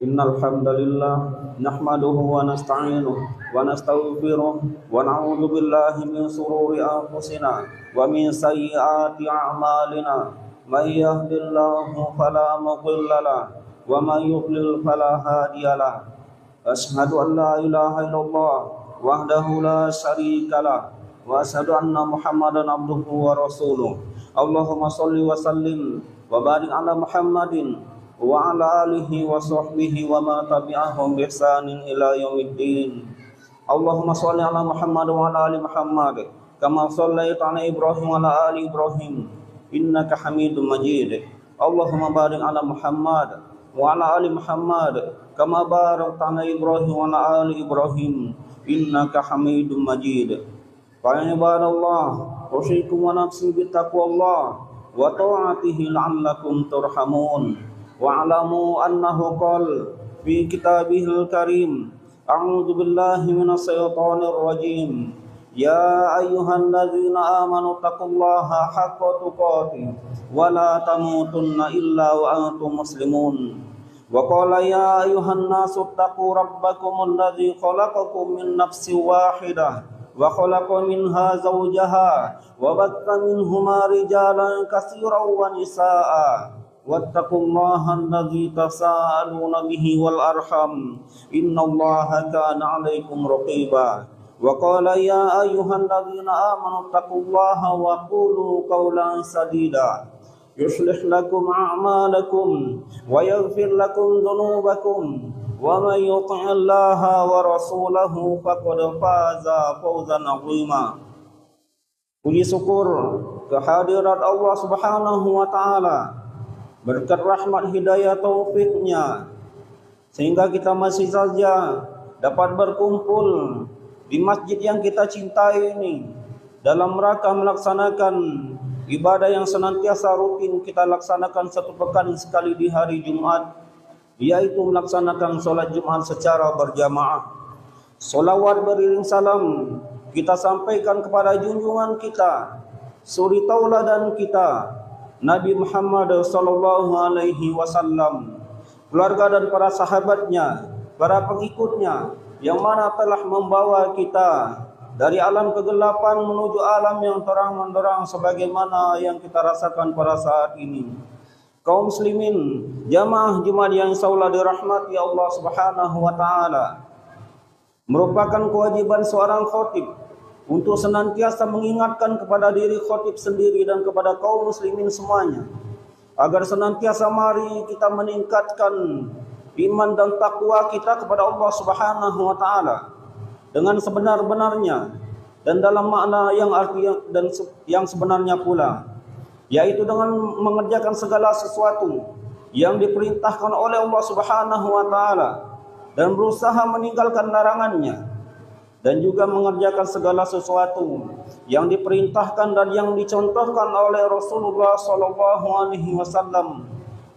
Innal hamdalillah nahmaduhu wa nasta'inuhu wa nastaghfiruh wa na'udzu billahi min shururi anfusina wa min sayyiati a'malina. May yahdihillahu fala mudilla lahu wa may yudlil fala hadiya lahu. Asyhadu an la ilaha illallah wahdahu la syarika lahu wa asyhadu anna Muhammadan abduhu wa rasuluh. Allahumma shalli wa sallim wa barik ala Muhammadin wa ala alihi wa sahbihi wa ma tabi'ahum bi ihsanin ila yaumiddin. Allahumma shalli ala Muhammad wa ala ali Muhammad kama shallaita ala Ibrahim wa ala ali Ibrahim innaka Hamidum Majid. Allahumma barik ala Muhammad wa ala ali Muhammad kama barakta ala Ibrahim wa ala ali Ibrahim innaka Hamidum Majid. Fa ibadallah usikum wa nafsi bi taqwallah wa ta'atihi la'allakum turhamun. Wa'lamu annahu qala fi kitabihil karim a'udzu billahi minasy syaithanir rajim ya ayyuhalladzina amanu taqullaha haqqa tuqatih wa la tamutunna illa wa antum muslimun wa qala ya ayyuhan nasu taqu rabbakumul ladzi khalaqakum min nafsin wahidah wa khalaqa minha zawjaha wa batha minhuma rijalan katsiran wa nisaa'a wattaqullaha allazi tasaaluna bihi wal arham innallaha kana 'alaikum raqiba wa qala ya ayyuhalladzina amanu taqullaha wa qulu qawlan sadida yuslih lakum a'malakum wa yaghfir lakum dhunubakum wa may yuti'illaha wa rasulahu faqad faza fawzan 'azima. Puji syukur kehadirat Allah Subhanahu wa taala, berkat rahmat hidayah taufiknya sehingga kita masih saja dapat berkumpul di masjid yang kita cintai ini dalam rangka melaksanakan ibadah yang senantiasa rutin kita laksanakan satu pekan sekali di hari Jumat, yaitu melaksanakan sholat Jumat secara berjamaah. Sholawat beriring salam kita sampaikan kepada junjungan kita, suri tauladan kita, Nabi Muhammad sallallahu alaihi wasallam, keluarga dan para sahabatnya, para pengikutnya yang mana telah membawa kita dari alam kegelapan menuju alam yang terang benderang sebagaimana yang kita rasakan pada saat ini. Kaum muslimin, jamaah Jumat yang insyaallah dirahmati Allah Subhanahu wa taala, merupakan kewajiban seorang khatib untuk senantiasa mengingatkan kepada diri khatib sendiri dan kepada kaum muslimin semuanya agar senantiasa mari kita meningkatkan iman dan takwa kita kepada Allah Subhanahu wa taala dengan sebenar-benarnya dan dalam makna yang arti dan yang sebenarnya pula, yaitu dengan mengerjakan segala sesuatu yang diperintahkan oleh Allah Subhanahu wa taala dan berusaha meninggalkan larangannya, dan juga mengerjakan segala sesuatu yang diperintahkan dan yang dicontohkan oleh Rasulullah sallallahu alaihi wasallam,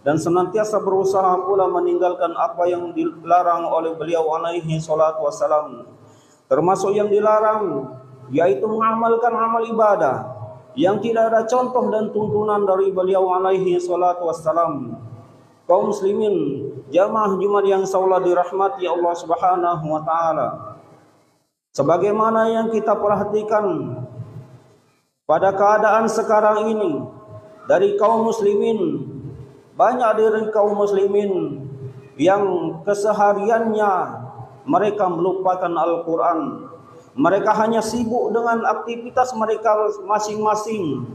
dan senantiasa berusaha pula meninggalkan apa yang dilarang oleh beliau alaihi salatu wasallam. Termasuk yang dilarang yaitu mengamalkan amal ibadah yang tidak ada contoh dan tuntunan dari beliau alaihi salatu wasallam. Kaum muslimin, jamaah Jumat yang insyaallah dirahmati Allah Subhanahu wa taala, sebagaimana yang kita perhatikan pada keadaan sekarang ini dari kaum muslimin, banyak dari kaum muslimin yang kesehariannya mereka melupakan Al-Quran. Mereka hanya sibuk dengan aktivitas mereka masing-masing,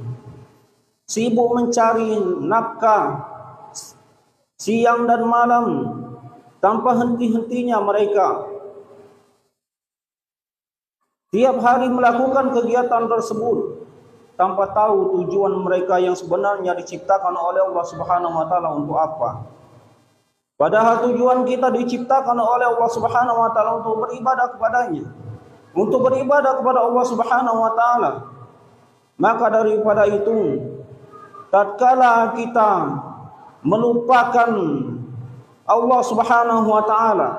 sibuk mencari nafkah siang dan malam tanpa henti-hentinya. Mereka tiap hari melakukan kegiatan tersebut tanpa tahu tujuan mereka yang sebenarnya diciptakan oleh Allah Subhanahu wa taala untuk apa. Padahal tujuan kita diciptakan oleh Allah Subhanahu wa taala untuk beribadah kepadanya, untuk beribadah kepada Allah Subhanahu wa taala. Maka daripada itu, tatkala kita melupakan Allah Subhanahu wa taala,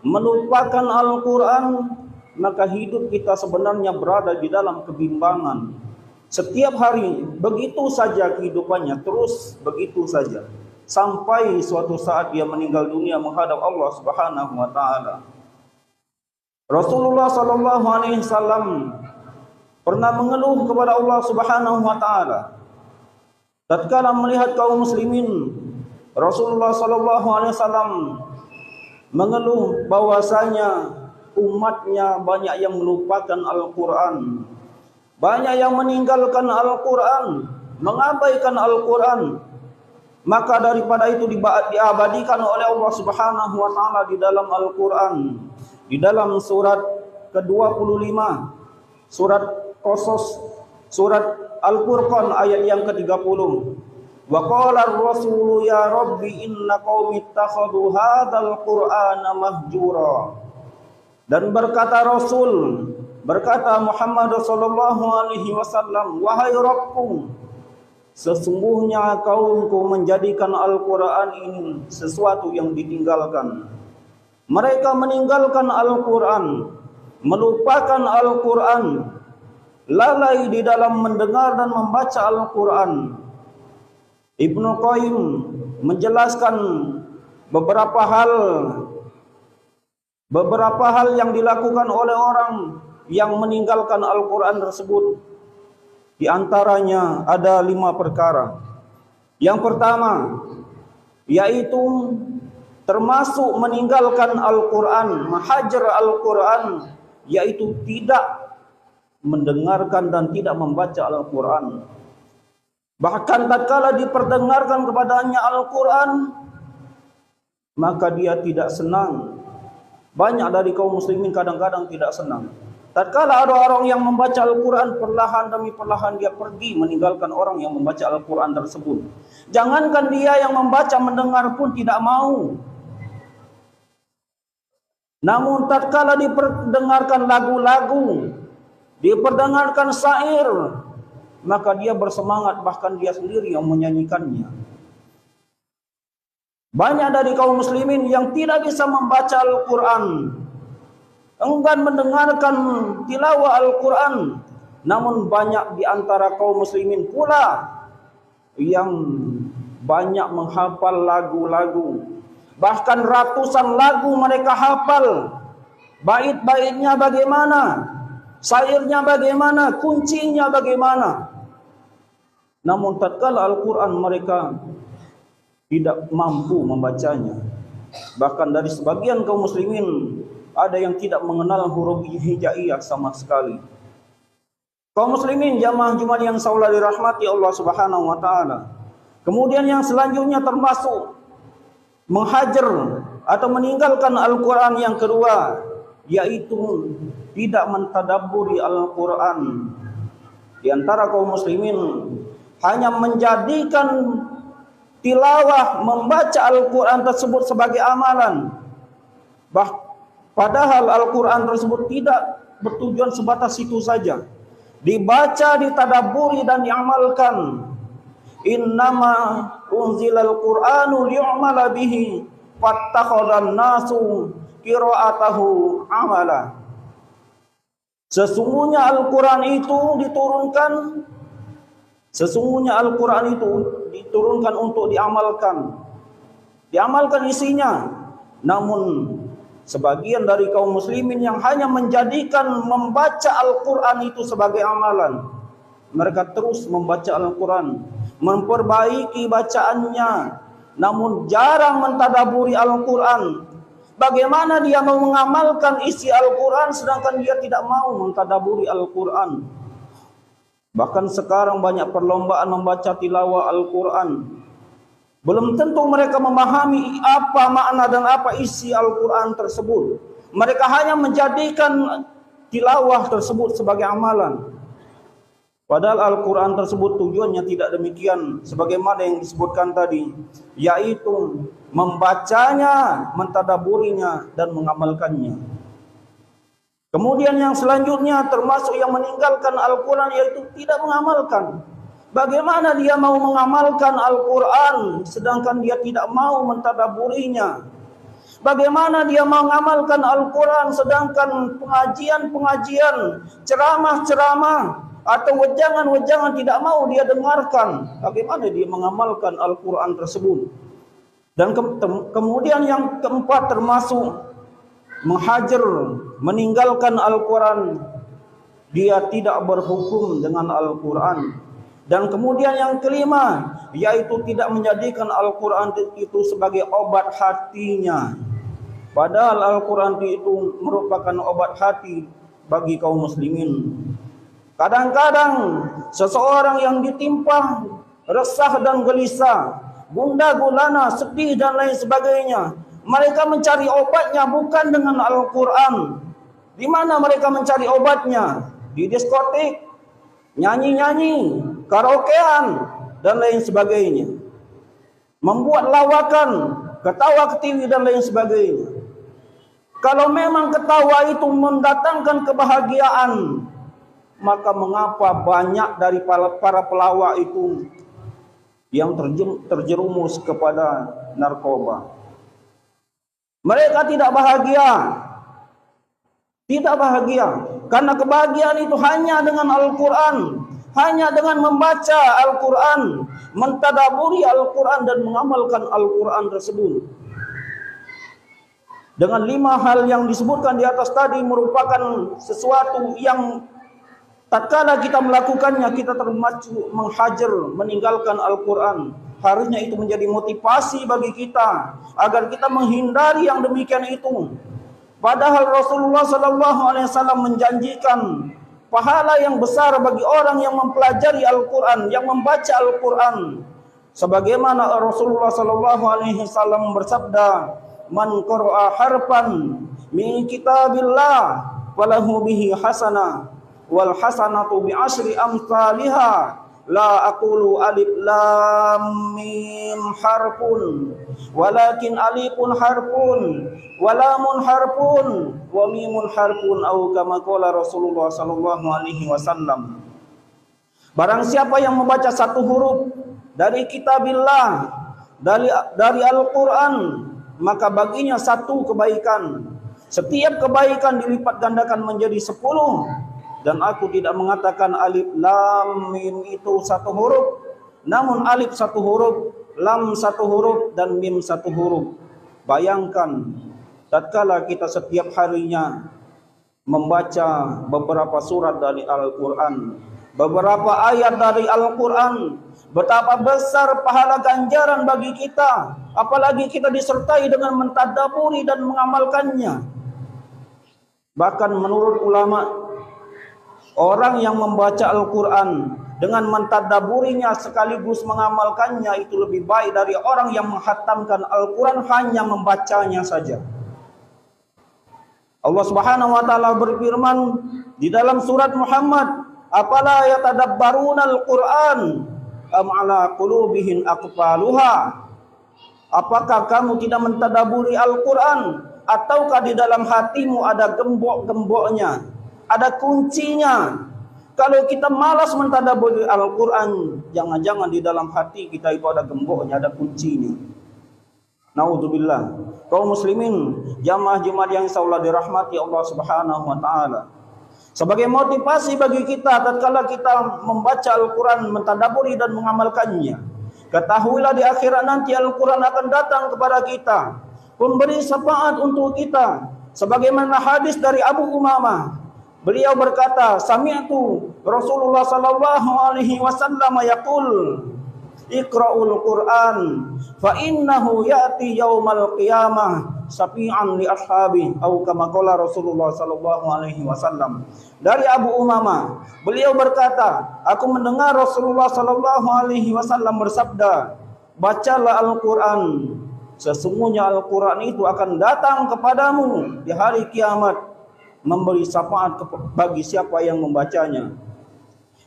melupakan Al-Qur'an, maka hidup kita sebenarnya berada di dalam kebimbangan. Setiap hari begitu saja kehidupannya, terus begitu saja. sampai suatu saat dia meninggal dunia menghadap Allah Subhanahu wa taala. Rasulullah sallallahu alaihi wasallam pernah mengeluh kepada Allah Subhanahu wa taala tatkala melihat kaum muslimin. Rasulullah sallallahu alaihi wasallam mengeluh bahwasanya umatnya banyak yang melupakan Al-Qur'an, banyak yang meninggalkan Al-Qur'an, mengabaikan Al-Qur'an. Maka daripada itu diabadikan oleh Allah Subhanahu wa taala di dalam Al-Qur'an, di dalam surat ke-25, surat Qasas, surat Al-Furqan ayat yang ke-30. Wa qala ar-rasulu ya rabbi inna qaumi ittakhadhu hadzal qur'ana mahjura. Dan berkata Rasul, berkata Muhammad sallallahu alaihi wasallam, wahai Rabbku, sesungguhnya kaumku menjadikan Al-Qur'an ini sesuatu yang ditinggalkan. Mereka meninggalkan Al-Qur'an, melupakan Al-Qur'an, lalai di dalam mendengar dan membaca Al-Qur'an. Ibnu Qayyim menjelaskan beberapa hal yang dilakukan oleh orang yang meninggalkan Al-Qur'an tersebut. Di antaranya ada 5 perkara. Yang pertama, yaitu termasuk meninggalkan Al-Qur'an, menghajar Al-Qur'an, yaitu tidak mendengarkan dan tidak membaca Al-Qur'an. Bahkan tatkala diperdengarkan kepadanya Al-Qur'an, maka dia tidak senang. Banyak dari kaum muslimin kadang-kadang tidak senang. Tatkala ada orang yang membaca Al-Qur'an, perlahan demi perlahan dia pergi meninggalkan orang yang membaca Al-Qur'an tersebut. Jangankan dia yang membaca, mendengar pun tidak mau. Namun tatkala diperdengarkan lagu-lagu, diperdengarkan syair, maka dia bersemangat, bahkan dia sendiri yang menyanyikannya. Banyak dari kaum muslimin yang tidak bisa membaca Al-Qur'an, enggan mendengarkan tilawah Al-Qur'an. Namun banyak di antara kaum muslimin pula yang banyak menghafal lagu-lagu. Bahkan ratusan lagu mereka hafal. Bait-baitnya bagaimana, syairnya bagaimana, kuncinya bagaimana. Namun tatkala Al-Qur'an mereka tidak mampu membacanya. Bahkan dari sebagian kaum muslimin ada yang tidak mengenal huruf hijaiyah sama sekali. Kaum muslimin jamaah Jumat yang saula dirahmati Allah Subhanahu wa taala. Kemudian yang selanjutnya termasuk menghajar atau meninggalkan Al-Qur'an yang kedua, yaitu tidak mentadabburi Al-Qur'an. Di antara kaum muslimin hanya menjadikan tilawah membaca Al-Qur'an tersebut sebagai amalan. Padahal Al-Qur'an tersebut tidak bertujuan sebatas itu saja. Dibaca, ditadabburi dan diamalkan. Innama unzilal Qur'anu liyu'mala bihi fattakhadhan nasu qira'atahu amala. Sesungguhnya Al-Qur'an itu diturunkan untuk diamalkan. Diamalkan isinya. Namun sebagian dari kaum muslimin yang hanya menjadikan membaca Al-Qur'an itu sebagai amalan. Mereka terus membaca Al-Qur'an, memperbaiki bacaannya, namun jarang mentadaburi Al-Qur'an. Bagaimana dia mau mengamalkan isi Al-Qur'an sedangkan dia tidak mau mentadaburi Al-Qur'an? Bahkan sekarang banyak perlombaan membaca tilawah Al-Qur'an. Belum tentu mereka memahami apa makna dan apa isi Al-Qur'an tersebut. Mereka hanya menjadikan tilawah tersebut sebagai amalan. Padahal Al-Qur'an tersebut tujuannya tidak demikian, sebagaimana yang disebutkan tadi, yaitu membacanya, mentadaburinya dan mengamalkannya. Kemudian yang selanjutnya termasuk yang meninggalkan Al-Qur'an, yaitu tidak mengamalkan. Bagaimana dia mau mengamalkan Al-Qur'an sedangkan dia tidak mau mentadaburinya? Bagaimana dia mau mengamalkan Al-Qur'an sedangkan pengajian-pengajian, ceramah-ceramah atau wejangan-wejangan tidak mau dia dengarkan? Bagaimana dia mengamalkan Al-Qur'an tersebut? Dan kemudian yang keempat termasuk menghajar, meninggalkan Al-Quran. Dia tidak berhukum dengan Al-Quran. Dan kemudian yang kelima, yaitu tidak menjadikan Al-Quran itu sebagai obat hatinya. Padahal Al-Quran itu merupakan obat hati bagi kaum muslimin. Kadang-kadang seseorang yang ditimpa resah dan gelisah, gundah gulana, sedih dan lain sebagainya, mereka mencari obatnya bukan dengan Al-Quran. Di mana mereka mencari obatnya? Di diskotik, nyanyi-nyanyi, karaokean dan lain sebagainya. Membuat lawakan, ketawa ketiwi dan lain sebagainya. Kalau memang ketawa itu mendatangkan kebahagiaan, maka mengapa banyak dari para pelawak itu yang terjerumus kepada narkoba? Mereka tidak bahagia. Tidak bahagia. Karena kebahagiaan itu hanya dengan Al-Quran. Hanya dengan membaca Al-Quran, mentadaburi Al-Quran dan mengamalkan Al-Quran tersebut. Dengan 5 hal yang disebutkan di atas tadi merupakan sesuatu yang tatkala kita melakukannya, kita termacu menghajar, meninggalkan Al-Quran. Harusnya itu menjadi motivasi bagi kita agar kita menghindari yang demikian itu. Padahal Rasulullah SAW menjanjikan pahala yang besar bagi orang yang mempelajari Al-Quran, yang membaca Al-Quran. Sebagaimana Rasulullah SAW bersabda, "Man qara'a harfan min kitabillah falahu bihi hasanah wal hasanatu bi asyri amsalihha la aqulu alif lam mim harfun walakin alifun harfun wa lamun harfun wa mimun harfun au kama qala Rasulullah sallallahu alaihi wasallam." Barang siapa yang membaca satu huruf dari kitabillah, dari Al-Quran, maka baginya satu kebaikan. Setiap kebaikan dilipat gandakan menjadi 10. Dan aku tidak mengatakan alif lam mim itu satu huruf, namun alif satu huruf, lam satu huruf, dan mim satu huruf. Bayangkan tatkala kita setiap harinya membaca beberapa surat dari Al-Quran, beberapa ayat dari Al-Quran, betapa besar pahala ganjaran bagi kita. Apalagi kita disertai dengan mentadaburi dan mengamalkannya. Bahkan menurut ulama, orang yang membaca Al-Quran dengan mentadaburinya sekaligus mengamalkannya itu lebih baik dari orang yang menghatamkan Al-Quran hanya membacanya saja. Allah Subhanahu wa taala berfirman di dalam surat Muhammad, "Afala yatadabbaruna al-Qur'an am ala qulubihim aqfaluha?" Apakah kamu tidak mentadaburi Al-Quran, ataukah di dalam hatimu ada gembok-gemboknya, ada kuncinya? Kalau kita malas mentadaburi Al-Quran, jangan-jangan di dalam hati kita itu ada gemboknya, ada kuncinya. Naudzubillah. Kaum muslimin, jamaah Jumat yang insyaallah dirahmati Allah Subhanahu wa taala. Sebagai motivasi bagi kita tatkala kita membaca Al-Quran, mentadaburi dan mengamalkannya, ketahuilah di akhirat nanti Al-Quran akan datang kepada kita, memberi syafaat untuk kita. Sebagaimana hadis dari Abu Umamah, beliau berkata, "Sami'tu Rasulullah sallallahu alaihi wasallam yaqul, Iqra'ul Qur'an fa innahu ya'ti yaumal qiyamah syafi'an li ashabi," atau kama qala Rasulullah sallallahu alaihi wasallam. Dari Abu Umamah, beliau berkata, aku mendengar Rasulullah sallallahu alaihi wasallam bersabda, "Bacalah Al-Qur'an. Sesungguhnya Al-Qur'an itu akan datang kepadamu di hari kiamat, memberi syafaat bagi siapa yang membacanya."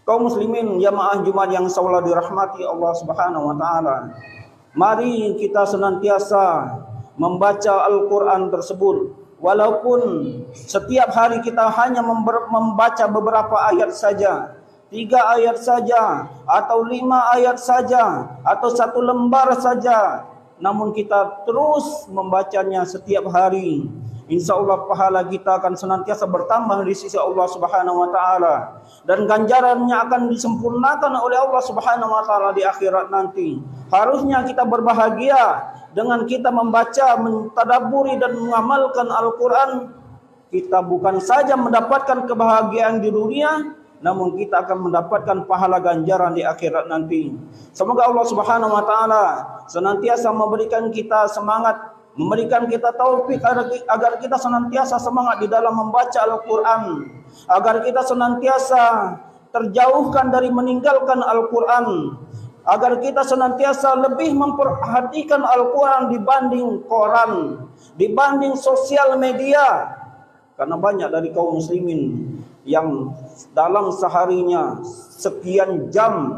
Kaum muslimin jamaah Jumat yang insyaallah dirahmati Allah Subhanahu wa taala, mari kita senantiasa membaca Al-Quran tersebut. Walaupun setiap hari kita hanya membaca beberapa ayat saja, 3 ayat saja, atau 5 ayat saja, atau 1 lembar saja, namun kita terus membacanya setiap hari. insya Allah pahala kita akan senantiasa bertambah di sisi Allah Subhanahu wa taala, dan ganjarannya akan disempurnakan oleh Allah Subhanahu wa taala di akhirat nanti. Harusnya kita berbahagia dengan kita membaca, mentadabburi dan mengamalkan Al-Qur'an. Kita bukan saja mendapatkan kebahagiaan di dunia, namun kita akan mendapatkan pahala ganjaran di akhirat nanti. Semoga Allah Subhanahu wa taala senantiasa memberikan kita semangat, memberikan kita taufik agar kita senantiasa semangat di dalam membaca Al-Qur'an, agar kita senantiasa terjauhkan dari meninggalkan Al-Qur'an, agar kita senantiasa lebih memperhatikan Al-Qur'an dibanding koran, dibanding sosial media. Karena banyak dari kaum muslimin yang dalam seharinya sekian jam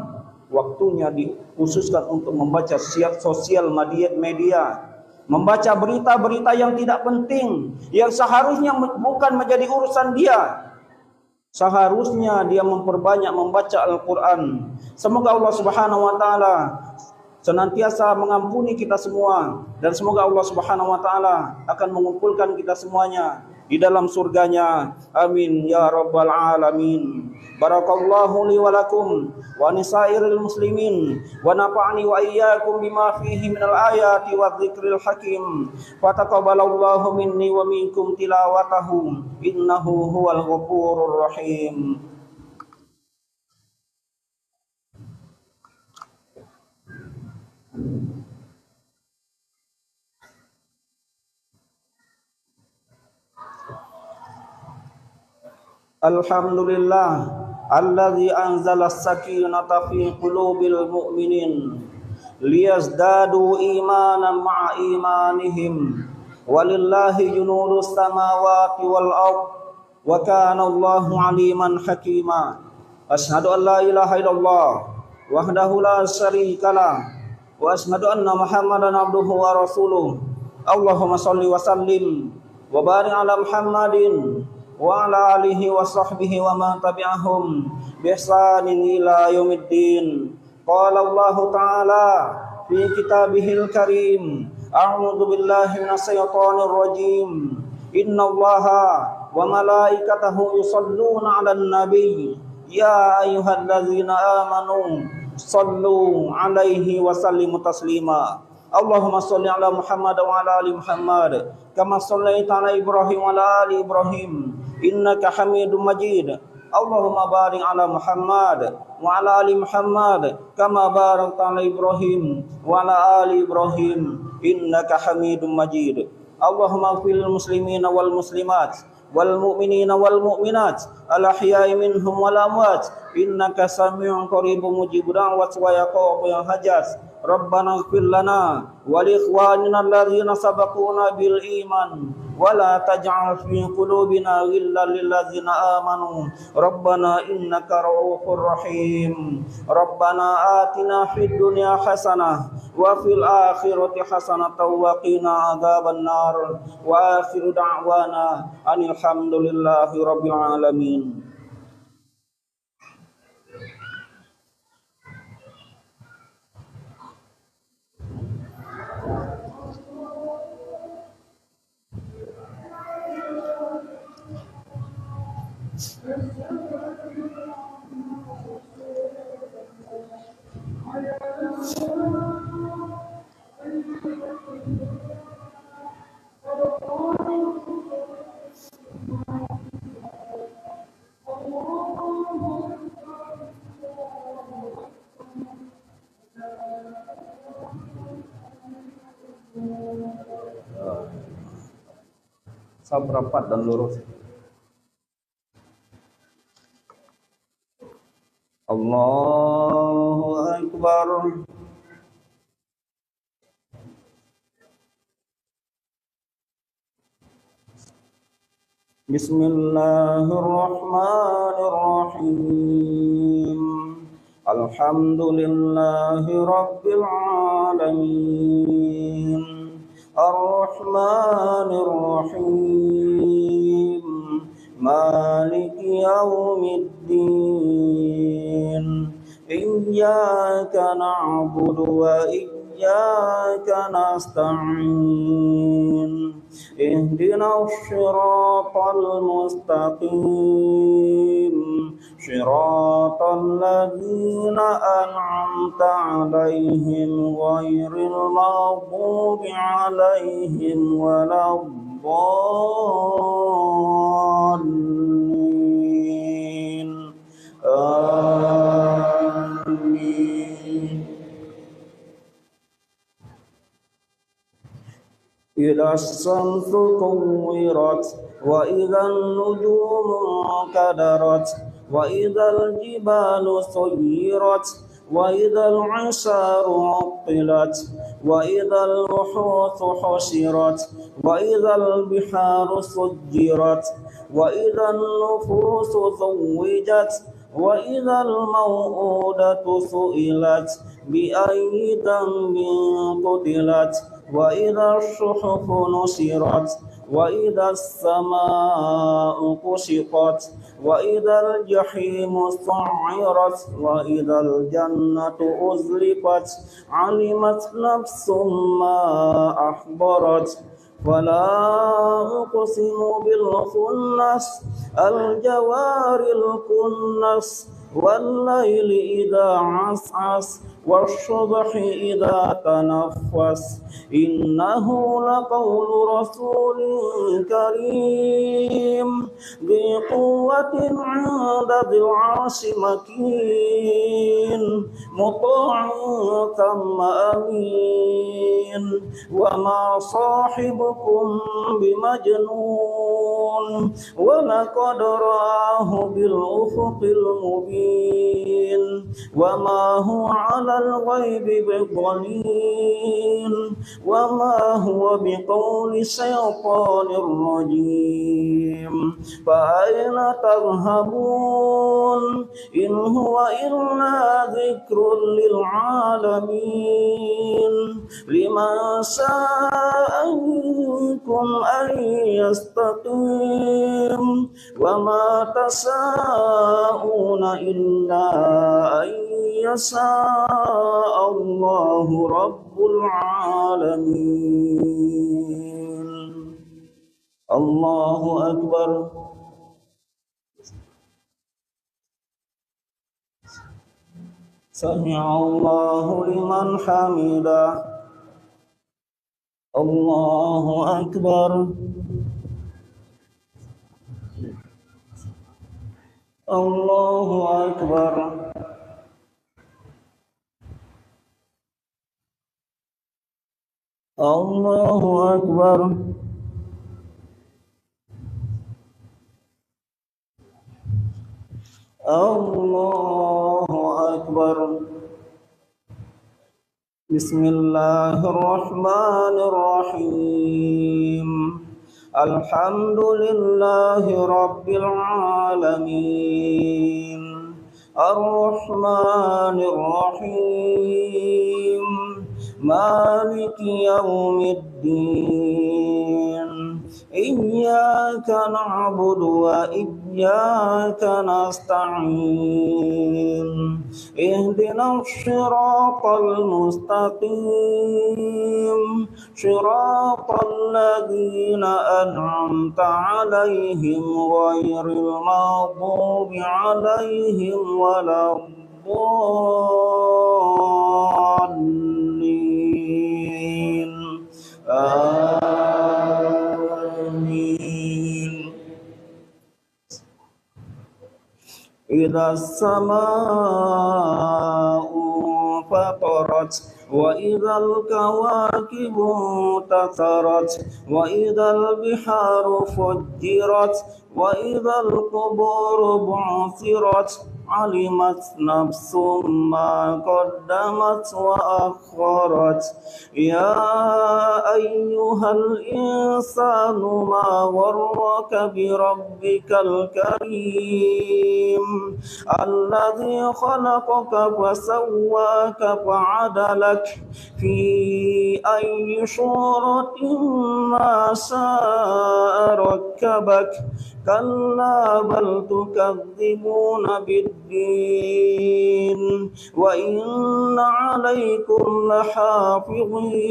waktunya dikhususkan untuk membaca sosial media, membaca berita-berita yang tidak penting, yang seharusnya bukan menjadi urusan dia. Seharusnya dia memperbanyak membaca Al-Quran. Semoga Allah Subhanahu wa taala senantiasa mengampuni kita semua, dan semoga Allah Subhanahu wa taala akan mengumpulkan kita semuanya di dalam surganya. Amin ya rabbal alamin. Barakallahu li wa lakum wa nisairil muslimin wa nafa'ani wa iyyakum bima fihi minal ayati wa dzikril hakim. Fataqabbalallahu minni wa minkum tilawatahu innahu huwal ghafurur rahim. Alhamdulillah alladzi anzala as-sakinata fi qulubil mu'minin liyazdadu imanan ma'a imanihim walillahi junudus samawati wal ardh wa kana Allahu aliman hakima. Asyhadu an la ilaha illallah wahdahu la syarikalah wa asyhadu anna Muhammadan abduhu wa rasuluh. Allahumma shalli wa sallim wa barik ala Muhammadin wa ala alihi wa sahbihi wa man tabi'ahum bi ihsanin ila yaumiddin. Qala Allah ta'ala fi kitabihil karim, a'udzu billahi minasy syaithanir rajim. Innallaha wa malaikatahu yusholluna 'alan nabiy ya ayyuhallazina amanu shallu 'alaihi wa sallimu taslima. Allahumma shalli ala Muhammad wa ala ali Muhammad kama shallaita ala Ibrahim wa ala ali Ibrahim innaka Hamidum Majid. Allahumma barik ala Muhammad wa ala ali Muhammad kama barakta ala Ibrahim wa ala ali Ibrahim innaka Hamidum Majid. Allahumma fil muslimina wal muslimat wal mu'minina wal mu'minat al ahya'i minhum wal amwat innaka sami'un qaribun mujibud da'wat wa yaqul hajat. Rabbana ighfir lana wa li ikhwanina alladhina sabaquna bil iman wa la taj'al fi qulubina ghillan lil ladzina amanu Rabbana innaka ra'ufur rahim. Rabbana atina fid dunya hasanah wa fil akhirati hasanatan wa qina adzaban nar. Wa akhiru da'wana anil hamdulillahi rabbil alamin. Sab rapat dan lurus. Allahu Akbar. Bismillahirrahmanirrahim. Alhamdulillahi rabbil alamin. Ar-Rahmanir Rahim. Maliki yaumiddin. Iyyaka na'budu wa iyyaka nasta'in. اهدنا الصراط المستقيم صراط الذين أنعمت عليهم غير المغضوب عليهم ولا الضالين آمين. إذا الشمس كورت وإذا النجوم انكدرت وإذا الجبال سيرت وإذا العشار عطلت وإذا الوحوش حشرت وإذا البحار سجرت وإذا النفوس زوجت وإذا الموءودة سئلت بأي ذنب قتلت وإذا الصحف نشرت وإذا السماء كشطت وإذا الجحيم سعرت وإذا الجنة أزلفت علمت نفس ما أحضرت فلا أقسم بالخنس الجوار الكنس والليل إذا عسعس والصبح إذا تنفس إنه لقول رسول كريم ذي قوة عند ذي العرش مكين مطاع ثم أمين وما صاحبكم بمجنون ولقد رآه بالأفق المبين وما هو على الغيب بضنين وما هو بقول شيطان رجيم فأين تذهبون إن هو إلا ذكر للعالمين لمن شاء منكم أن يستقيم وما تشاءون إلا أن يشاء الله رب العالمين. الله أكبر. سمع الله لمن حمده. الله أكبر. الله أكبر. الله أكبر. الله أكبر. بسم الله الرحمن الرحيم. الحمد لله رب العالمين الرحمن الرحيم مالك يوم الدين إياك نعبد وإياك نستعين اهدنا الصراط المستقيم صراط الذين أنعمت عليهم غير المغضوب عليهم ولا الضالين آمين. إذا السماء فطرت وإذا الكواكب انتثرت وإذا البحار فجرت وإذا القبور بعثرت علمت نفس ما قدمت وأخرت يا أيها الإنسان ما غرك بربك الكريم الذي خلقك فسواك فعدلك في أي صورة ما شاء ركبك كلا بل تكذبون بالدين وإن عليكم لحافظين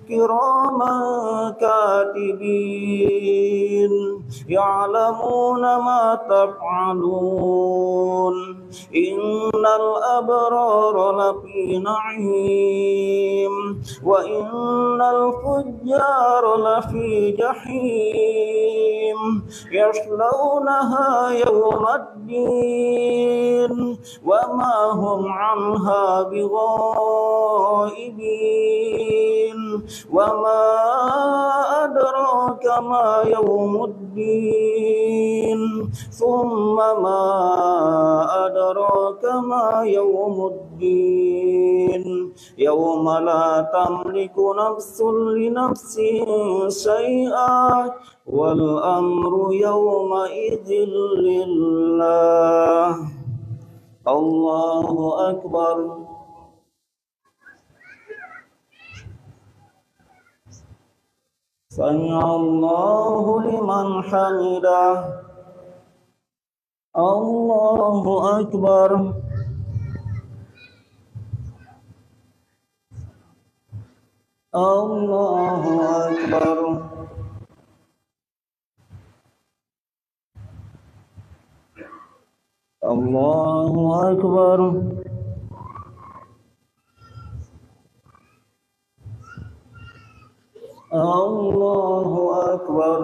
كراما كاتبين يعلمون ما تفعلون إن الأبرار لفي نعيم وإن الفجار لفي جحيم يصلونها يوم الدين وما هم عنها بغائبين وما أدراك ما يوم الدين ثم ما أدراك ما يوم الدين يوم لا تملك نفس لنفس شيئا والأمر يومئذ لله. الله أكبر. سمع الله لمن حمده. الله أكبر. الله أكبر. الله أكبر. الله أكبر.